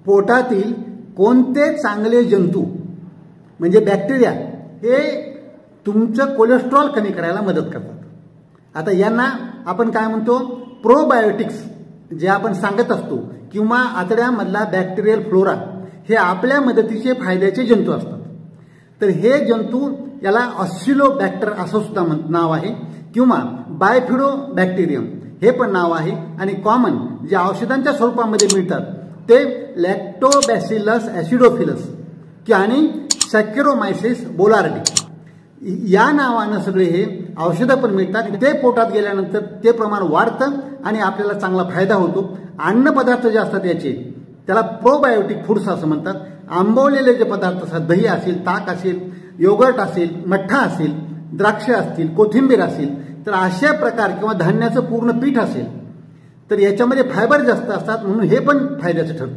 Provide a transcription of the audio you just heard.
पोटातील कोणते चांगले जंतू म्हणजे बॅक्टेरिया हे तुमचं कोलेस्ट्रॉल कमी करायला मदत करतात। आता यांना आपण काय म्हणतो, प्रोबायोटिक्स जे आपण सांगत असतो, किंवा आतड्यामधला बॅक्टेरियल फ्लोरा हे आपल्या मदतीचे फायद्याचे जंतू असतात। तर हे जंतू याला ऑस्सिलोबॅक्टर असं सुद्धा नाव आहे, किंवा बायफिडोबॅक्टेरियम हे पण नाव आहे, आणि कॉमन जे औषधांच्या स्वरूपामध्ये मिळतात ते लॅक्टोबॅसिलस ऍसिडोफिलस आणि सॅकेरोमायसिस बोलार्डी या नावानं सगळे हे औषधं पण मिळतात। ते पोटात गेल्यानंतर ते प्रमाण वाढतं आणि आपल्याला चांगला फायदा होतो। अन्न पदार्थ जे असतात याचे त्याला प्रोबायोटिक फूड्स असं म्हणतात। आंबवलेले जे पदार्थ असतात, दही असेल, ताक असेल, योगर्ट असेल, मठ्ठा असेल, द्राक्ष असतील, कोथिंबीर असेल, तर अशा प्रकार किंवा धान्याचं पूर्ण पीठ असेल तर याच्यामध्ये फायबर जास्त असतात, म्हणून हे पण फायद्याचं ठरतं।